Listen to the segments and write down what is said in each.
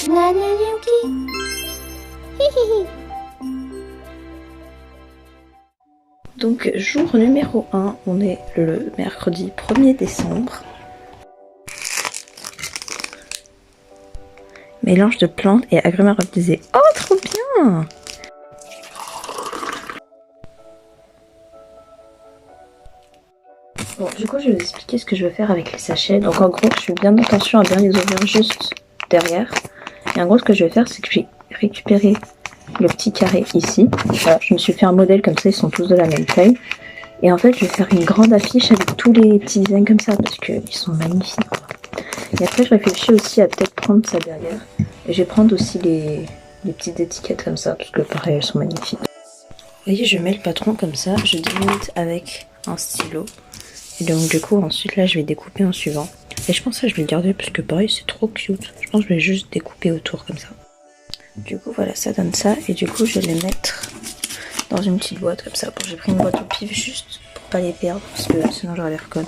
Nanayuki. Donc jour numéro 1, on est le mercredi 1er décembre. Mélange de plantes et agrumes aromatisés. Oh, trop bien! Bon, du coup, je vais vous expliquer ce que je veux faire avec les sachets. Donc en gros, je fais bien attention à bien les ouvrir juste derrière. Et en gros, ce que je vais faire, c'est que je vais récupérer le petit carré ici. Voilà, je me suis fait un modèle comme ça, ils sont tous de la même taille. Et en fait, je vais faire une grande affiche avec tous les petits designs comme ça, parce qu'ils sont magnifiques, quoi. Et après, je réfléchis aussi à peut-être prendre ça derrière. Et je vais prendre aussi les petites étiquettes comme ça, parce que pareil, elles sont magnifiques. Vous voyez, je mets le patron comme ça, je délimite avec un stylo. Et donc du coup, ensuite là, je vais découper en suivant. Et je pense que je vais le garder, parce que pareil, c'est trop cute. Je pense que je vais juste découper autour comme ça. Du coup, voilà, ça donne ça. Et du coup, je vais les mettre dans une petite boîte comme ça. Bon, j'ai pris une boîte au pif juste pour pas les perdre, parce que sinon j'aurais l'air conne.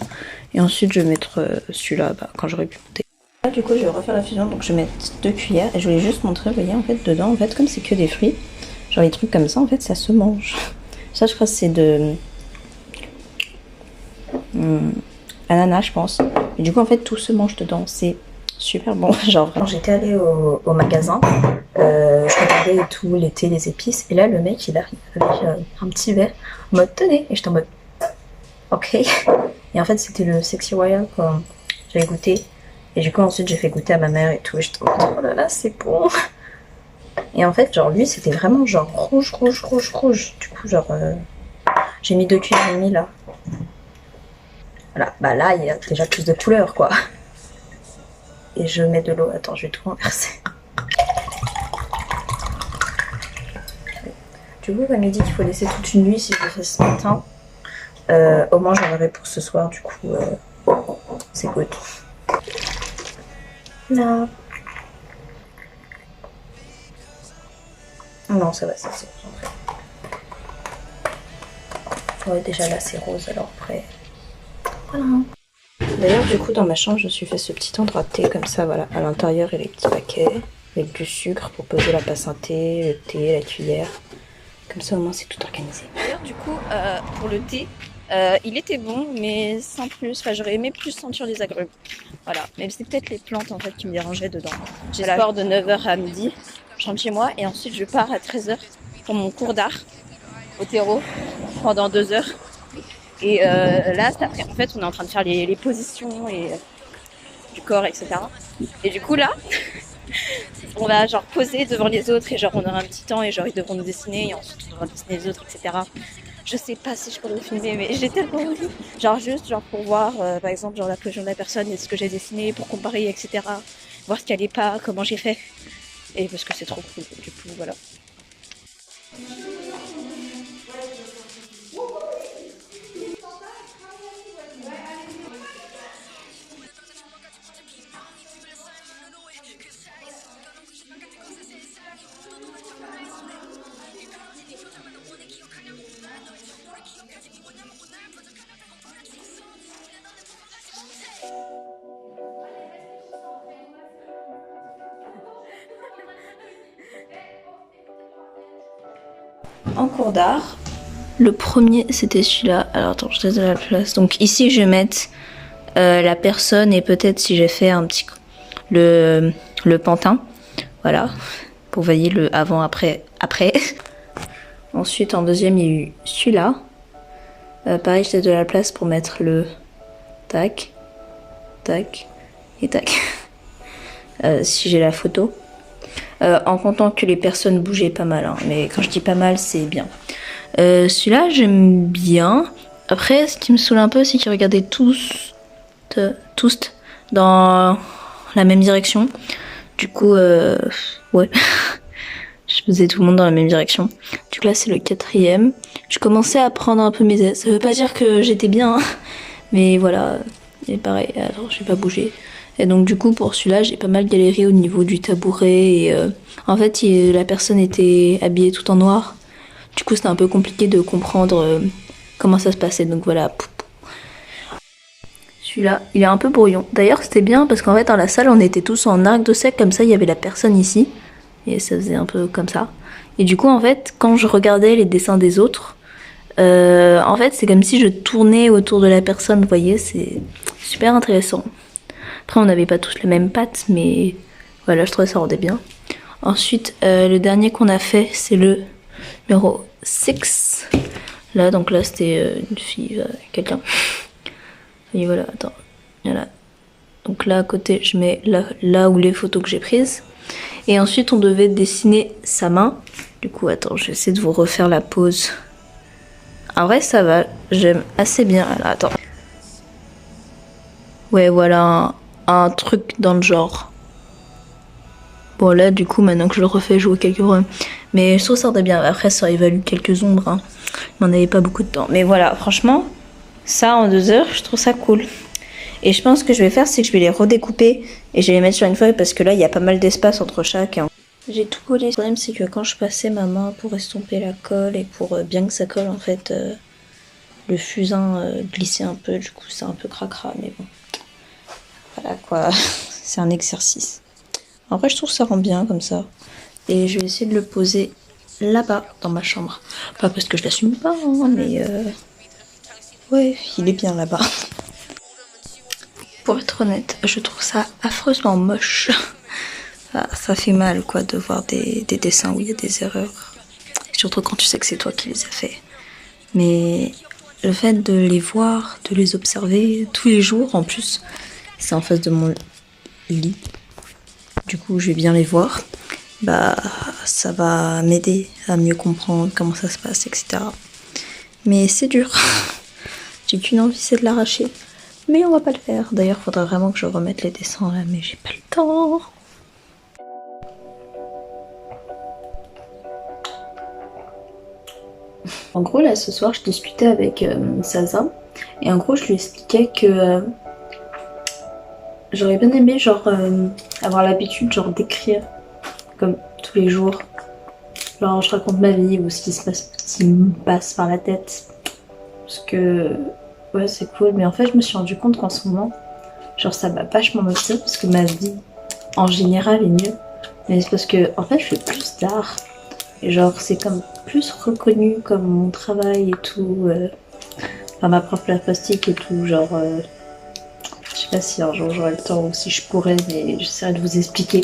Et ensuite, je vais mettre celui-là quand j'aurai pu monter. Là, du coup, je vais refaire la fusion. Donc, je vais mettre 2 cuillères. Et je voulais juste montrer, vous voyez, en fait, dedans, en fait, comme c'est que des fruits, genre les trucs comme ça, en fait, ça se mange. Ça, je crois que c'est de ananas, je pense. Et du coup, en fait, tout se mange dedans. C'est super bon. Genre, vraiment. J'étais allée au magasin. Je regardais et tout, l'été, les épices. Et là, le mec, il arrive avec un petit verre en mode tenez. Et j'étais en mode ok. Et en fait, c'était le Sexy Royal quand j'avais goûté. Et du coup, ensuite, j'ai fait goûter à ma mère et tout. Et j'étais en mode oh là là, c'est bon. Et en fait, genre, lui, c'était vraiment genre rouge, rouge, rouge, rouge. Du coup, genre, j'ai mis 2 cuillères et demie là. Voilà, bah là, il y a déjà plus de couleurs, quoi. Et je mets de l'eau. Attends, je vais tout renverser. Du coup, elle m'a dit qu'il faut laisser toute une nuit si je le fais ce matin. Au moins, j'en aurai pour ce soir, du coup, c'est good. Là. Non, ça va, ça c'est bon. Ouais, déjà là, c'est rose, alors après. Voilà. D'ailleurs, du coup, dans ma chambre, je me suis fait ce petit endroit de thé comme ça, voilà. À l'intérieur, il y a les petits paquets avec du sucre pour poser la tasse à thé, le thé, la cuillère. Comme ça, au moins, c'est tout organisé. D'ailleurs, du coup, pour le thé, il était bon, mais sans plus. Enfin, j'aurais aimé plus sentir les agrumes. Voilà. Mais c'est peut-être les plantes, en fait, qui me dérangeaient dedans. J'ai sport de 9h à midi. Je rentre chez moi et ensuite, je pars à 13h pour mon cours d'art au terreau pendant 2 heures. Et là, cet après, en fait, on est en train de faire les positions et du corps, etc. Et du coup, là, on va genre poser devant les autres et genre on aura un petit temps et genre ils devront nous dessiner et ensuite on devra dessiner les autres, etc. Je sais pas si je pourrais le filmer, mais j'ai tellement envie. Genre juste genre pour voir, par exemple, genre la position de la personne et ce que j'ai dessiné, pour comparer, etc. Voir ce qu'elle est pas, comment j'ai fait. Et parce que c'est trop cool, du coup, voilà. En cours d'art, le premier c'était celui-là. Alors attends, je laisse de la place. Donc ici je vais mettre la personne et peut-être si j'ai fait un petit le pantin. Voilà. Pour voyez le avant, après. Ensuite en deuxième il y a eu celui-là. Pareil, je laisse de la place pour mettre le tac, tac et tac. Si j'ai la photo. En comptant que les personnes bougeaient pas mal, hein. Mais quand je dis pas mal, c'est bien. Celui-là, j'aime bien. Après, ce qui me saoule un peu, c'est qu'ils regardaient tous dans la même direction. Du coup, ouais. Je faisais tout le monde dans la même direction. Du coup, là, c'est le 4e. Je commençais à prendre un peu mes aises. Ça veut pas dire que j'étais bien, hein. Mais voilà. Et pareil, alors, je vais pas bouger. Et donc du coup pour celui-là j'ai pas mal galéré au niveau du tabouret et en fait la personne était habillée tout en noir. Du coup c'était un peu compliqué de comprendre comment ça se passait, donc voilà. Celui-là, il est un peu brouillon. D'ailleurs, c'était bien parce qu'en fait, dans la salle, on était tous en arc de cercle, comme ça, il y avait la personne ici. Et ça faisait un peu comme ça. Et du coup, en fait, quand je regardais les dessins des autres, en fait, c'est comme si je tournais autour de la personne, vous voyez, c'est super intéressant. Après, on n'avait pas tous les mêmes pattes, mais voilà, je trouvais ça rendait bien. Ensuite, le dernier qu'on a fait, c'est le numéro 6. Là, donc là, c'était une fille, quelqu'un. Et voilà, attends, voilà. Donc là, à côté, je mets là où les photos que j'ai prises. Et ensuite, on devait dessiner sa main. Du coup, attends, je vais essayer de vous refaire la pose. En vrai, ça va, j'aime assez bien. Alors, attends. Ouais, voilà, un truc dans le genre. Bon, là, du coup, maintenant que je le refais, je vois quelques problèmes. Mais je trouve ça rendait bien. Après, ça aurait valu quelques ombres. Hein. Il m'en avait pas beaucoup de temps. Mais voilà, franchement, ça, en 2 heures, je trouve ça cool. Et je pense que je vais faire, c'est que je vais les redécouper et je vais les mettre sur une feuille parce que là, il y a pas mal d'espace entre chaque. Hein. J'ai tout collé. Le problème, c'est que quand je passais ma main pour estomper la colle et pour bien que ça colle, en fait, le fusain glissait un peu. Du coup, c'est un peu cracra, mais bon. Voilà quoi, c'est un exercice. En vrai, je trouve que ça rend bien comme ça. Et je vais essayer de le poser là-bas, dans ma chambre. Pas parce que je l'assume pas, hein, mais ouais, il est bien là-bas. Pour être honnête, je trouve ça affreusement moche. Ça fait mal quoi de voir des dessins où il y a des erreurs. Surtout quand tu sais que c'est toi qui les as fait. Mais le fait de les voir, de les observer tous les jours, en plus, c'est en face de mon lit. Du coup, je vais bien les voir. Bah, ça va m'aider à mieux comprendre comment ça se passe, etc. Mais c'est dur. J'ai qu'une envie, c'est de l'arracher. Mais on va pas le faire. D'ailleurs, il faudra vraiment que je remette les dessins là, mais j'ai pas le temps. En gros, là, ce soir, je discutais avec Saza. Et en gros, je lui expliquais que j'aurais bien aimé, genre, avoir l'habitude, genre, d'écrire comme tous les jours. Genre, je raconte ma vie ou ce qui me passe par la tête. Parce que, ouais, c'est cool. Mais en fait, je me suis rendu compte qu'en ce moment, genre, ça m'a vachement motivée parce que ma vie, en général, est mieux. Mais c'est parce que, en fait, je fais plus d'art. Et genre, c'est comme plus reconnu comme mon travail et tout. Enfin, ma propre plastique et tout. Genre, je sais pas si un jour j'aurai le temps ou si je pourrais, mais j'essaierai de vous expliquer.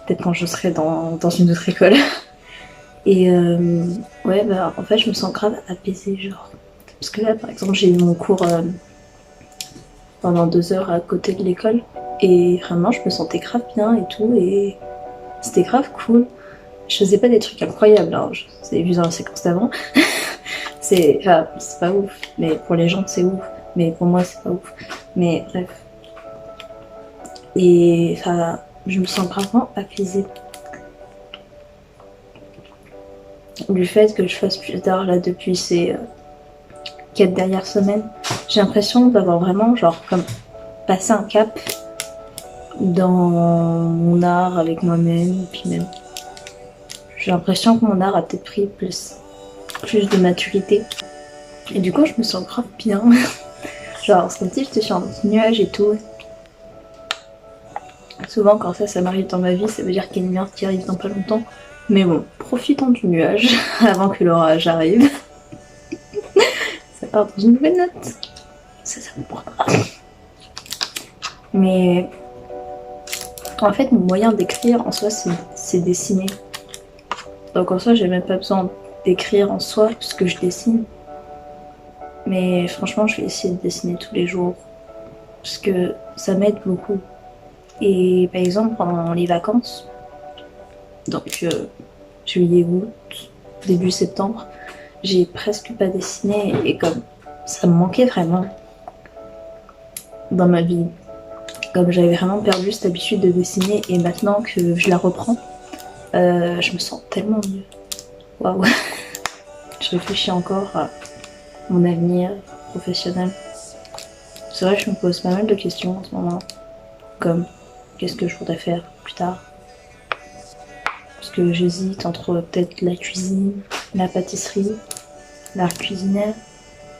Peut-être quand je serai dans une autre école. Et ouais, bah en fait, je me sens grave apaisée, genre. Parce que là, par exemple, j'ai eu mon cours pendant 2 heures à côté de l'école. Et vraiment, je me sentais grave bien et tout. Et c'était grave cool. Je faisais pas des trucs incroyables, hein. Vous avez vu dans la séquence d'avant. C'est pas ouf. Mais pour les gens, c'est ouf. Mais pour moi, c'est pas ouf. Mais bref. Et enfin, je me sens gravement apaisée. Du fait que je fasse plus d'art là depuis ces 4 dernières semaines, j'ai l'impression d'avoir vraiment genre comme passé un cap dans mon art avec moi-même, puis même j'ai l'impression que mon art a peut-être pris plus de maturité. Et du coup, je me sens grave bien. Genre, c'est comme si j'étais sur un petit nuage et tout. Souvent, quand ça m'arrive dans ma vie, ça veut dire qu'il y a une merde qui arrive dans pas longtemps. Mais bon, profitons du nuage avant que l'orage arrive. Ça part dans une nouvelle note. Ça me prendra. Mais en fait, mon moyen d'écrire en soi, c'est dessiner. Donc en soi, j'ai même pas besoin d'écrire en soi, puisque je dessine. Mais franchement, je vais essayer de dessiner tous les jours. Parce que ça m'aide beaucoup. Et par exemple, pendant les vacances, donc juillet, août, début septembre, j'ai presque pas dessiné. Et comme ça me manquait vraiment dans ma vie. Comme j'avais vraiment perdu cette habitude de dessiner. Et maintenant que je la reprends, je me sens tellement mieux. Waouh. Je réfléchis encore à mon avenir professionnel. C'est vrai que je me pose pas mal de questions en ce moment. Comme, qu'est-ce que je voudrais faire plus tard? Parce que j'hésite entre peut-être la cuisine, la pâtisserie, l'art culinaire,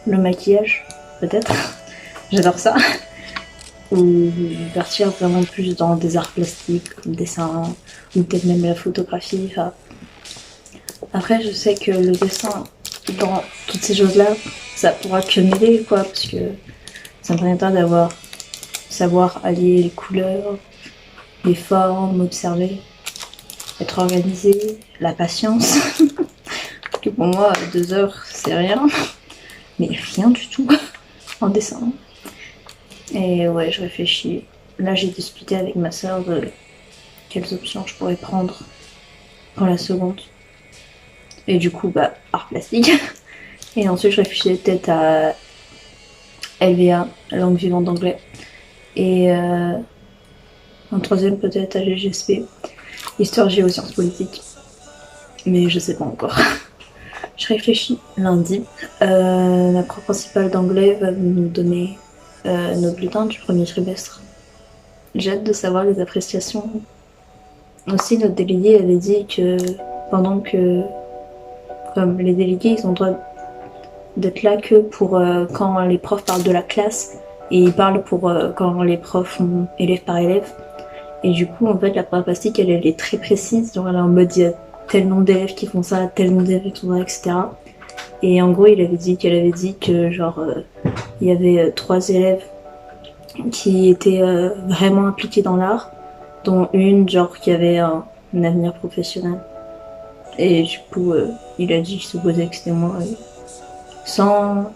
le maquillage, peut-être. J'adore ça. ou partir vraiment plus dans des arts plastiques, comme le dessin, ou peut-être même la photographie. Enfin, après, je sais que le dessin, dans toutes ces choses-là, ça pourra que m'aider, quoi, parce que ça me permettra d'avoir savoir allier les couleurs, les formes, observer, être organisé, la patience. Parce que pour moi, 2 heures, c'est rien, mais rien du tout en dessin. Et ouais, je réfléchis. Là, j'ai discuté avec ma soeur de quelles options je pourrais prendre pour la seconde. Et du coup, bah, art plastique. Et ensuite, je réfléchissais peut-être à LVA, langue vivante d'anglais. Et en troisième, peut-être à GGSP, histoire géosciences politiques. Mais je sais pas encore. Je réfléchis lundi. La prof principale d'anglais va nous donner nos bulletins du premier trimestre. J'ai hâte de savoir les appréciations. Aussi, notre délégué avait dit que pendant que, comme les délégués, ils ont le droit d'être là que pour quand les profs parlent de la classe, et ils parlent pour quand les profs font élève par élève. Et du coup, en fait, la prof plastique, elle est très précise. Genre, elle est en mode, il y a tel nombre d'élèves qui font ça, tel nombre d'élèves qui font ça, etc. Et en gros, qu'elle avait dit que genre, il y avait 3 élèves qui étaient vraiment impliqués dans l'art, dont une, genre, qui avait un avenir professionnel. Et du coup, il a dit qu'il supposait que c'était moi. Sans...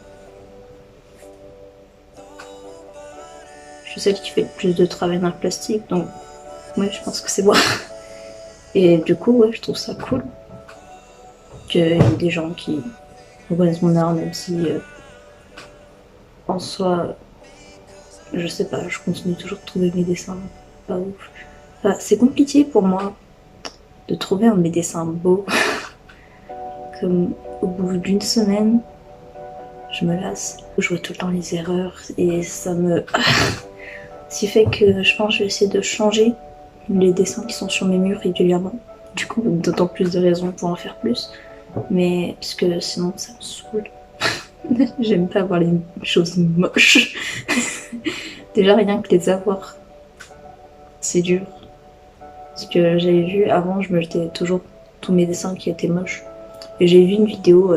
Je suis celle qui fait le plus de travail dans le plastique, donc ouais, je pense que c'est moi. Et du coup, ouais, je trouve ça cool qu'il y ait des gens qui reconnaissent mon art, même si en soi, je sais pas, je continue toujours de trouver mes dessins pas ouf. Enfin, c'est compliqué pour moi de trouver un de mes dessins beaux. Comme au bout d'une semaine, je me lasse. Je vois tout le temps les erreurs et ça me... Ce qui fait que je pense que je vais essayer de changer les dessins qui sont sur mes murs régulièrement. Du coup, d'autant plus de raisons pour en faire plus. Mais parce que sinon, ça me saoule. J'aime pas voir les choses moches. Déjà, rien que les avoir, c'est dur. Parce que j'avais vu avant, je me jetais toujours tous mes dessins qui étaient moches. Et j'ai vu une vidéo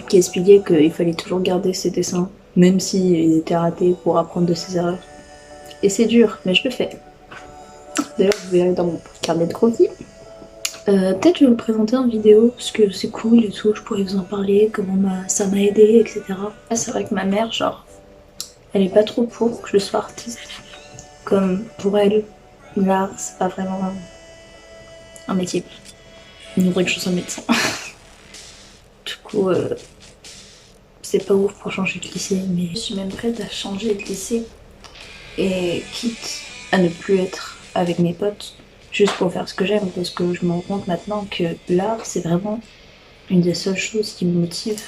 qui expliquait qu'il fallait toujours garder ses dessins, même s'ils étaient ratés, pour apprendre de ses erreurs. Et c'est dur, mais je le fais. D'ailleurs, vous verrez dans mon carnet de croquis. Peut-être je vais le présenter en vidéo, parce que c'est cool et tout, je pourrais vous en parler, comment ça m'a aidé, etc. C'est vrai que ma mère, genre, elle est pas trop pour que je sois artiste. Comme pour elle, l'art, c'est pas vraiment un métier. Il faudrait que je sois médecin. Du coup, c'est pas ouf pour changer de lycée, mais je suis même prête à changer de lycée. Et quitte à ne plus être avec mes potes, juste pour faire ce que j'aime, parce que je me rends compte maintenant que l'art, c'est vraiment une des seules choses qui me motive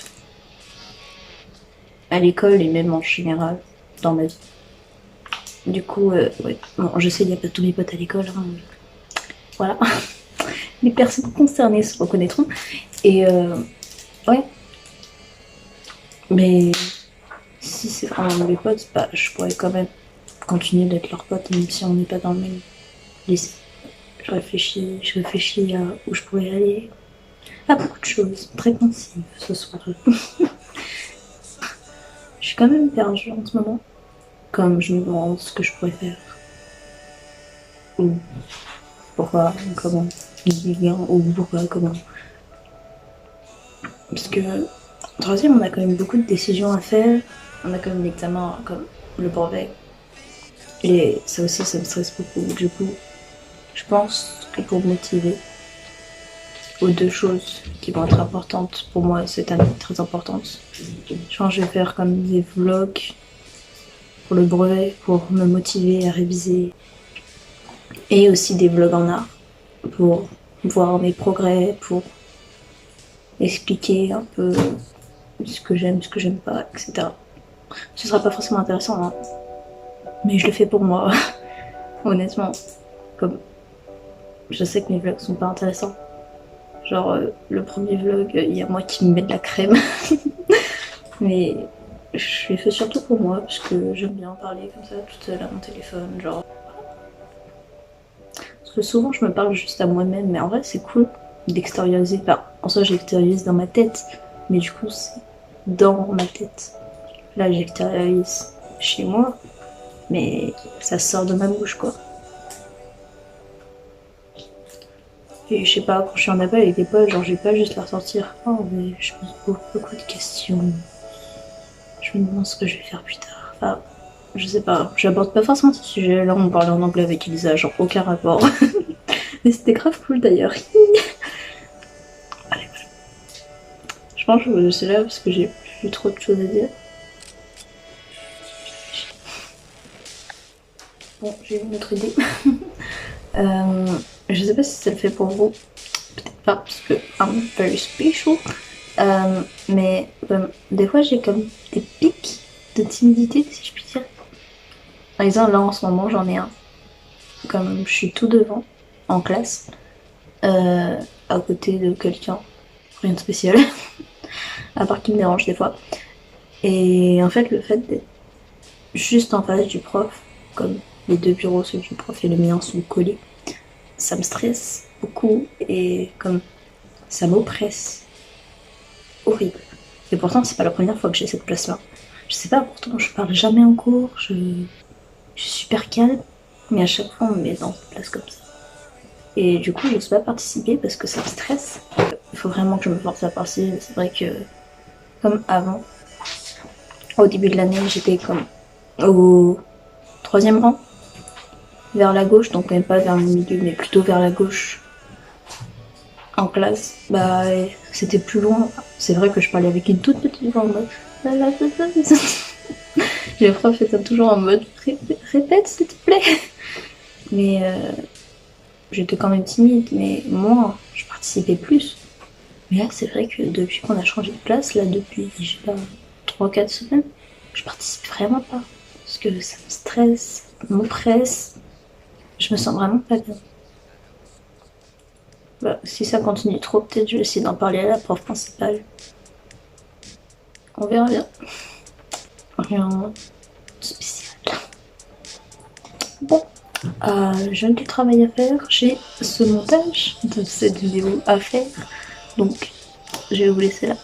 à l'école et même en général dans ma vie. Du coup, ouais. Bon, je sais, il n'y a pas tous mes potes à l'école, hein. Voilà. Les personnes concernées se reconnaîtront. Et ouais. Mais si c'est vraiment mes potes, bah, je pourrais quand même continuer d'être leur pote, même si on n'est pas dans le même lycée. Je réfléchis à où je pourrais aller. À beaucoup de choses très pensives ce soir. Je suis quand même perdue en ce moment. Comme je me demande ce que je pourrais faire. Ou pourquoi, comment, ou pourquoi, comment. Parce que en troisième, on a quand même beaucoup de décisions à faire. On a quand même l'examen comme le brevet. Et ça aussi, ça me stresse beaucoup. Du coup, je pense que pour me motiver aux 2 choses qui vont être importantes pour moi cette année, très importantes, je pense que je vais faire comme des vlogs pour le brevet, pour me motiver à réviser. Et aussi des vlogs en art, pour voir mes progrès, pour expliquer un peu ce que j'aime pas, etc. Ce sera pas forcément intéressant, hein, mais je le fais pour moi, honnêtement. Comme je sais que mes vlogs sont pas intéressants. Genre, le premier vlog, il y a moi qui me mets de la crème. Mais je l'ai fait surtout pour moi, parce que j'aime bien parler comme ça toute seule à mon téléphone, genre. Parce que souvent je me parle juste à moi-même, mais en vrai c'est cool d'extérioriser. Enfin, en soi j'extériorise dans ma tête, mais du coup c'est dans ma tête. Là j'extériorise chez moi, mais ça sort de ma bouche quoi. Et je sais pas, quand je suis en appel avec des potes, genre j'ai pas juste leur sortir. Oh mais je pose beaucoup de questions. Je me demande ce que je vais faire plus tard. Enfin, je sais pas, j'aborde pas forcément ce sujet. Là on parlait en anglais avec Elisa, genre aucun rapport. Mais c'était grave cool d'ailleurs. Allez, voilà. Je pense que c'est là parce que j'ai plus trop de choses à dire. Bon, j'ai une autre idée. Je sais pas si ça le fait pour vous. Peut-être pas parce que I'm very special. Mais des fois j'ai comme des pics de timidité, si je puis dire. Par exemple, là en ce moment j'en ai un. Comme je suis tout devant en classe, à côté de quelqu'un. Rien de spécial. À part qu'il me dérange des fois. Et en fait, le fait d'être juste en face du prof, comme les deux bureaux, ceux du prof et le mien, sont collés, ça me stresse beaucoup et comme ça m'oppresse. Horrible. Et pourtant, c'est pas la première fois que j'ai cette place-là. Je sais pas, pourtant, je parle jamais en cours, je suis super calme, mais à chaque fois, on me met dans une place comme ça. Et du coup, je n'ose pas participer parce que ça me stresse. Il faut vraiment que je me force à participer. C'est vrai que, comme avant, au début de l'année, j'étais comme au troisième rang, vers la gauche, donc même pas vers le milieu, mais plutôt vers la gauche en classe. Bah, c'était plus loin. C'est vrai que je parlais avec une toute petite voix en mode. Les profs étaient toujours en mode répète s'il te plaît. Mais j'étais quand même timide, mais moi, je participais plus. Mais là, c'est vrai que depuis qu'on a changé de classe, là, depuis, je sais pas, 3-4 semaines, je participe vraiment pas. Parce que ça me stresse, ça m'oppresse. Je me sens vraiment pas bien. Bah, si ça continue trop, peut-être je vais essayer d'en parler à la prof principale. On verra bien. Rien de spécial. Bon, j'ai du travail à faire. J'ai ce montage de cette vidéo à faire. Donc, je vais vous laisser là.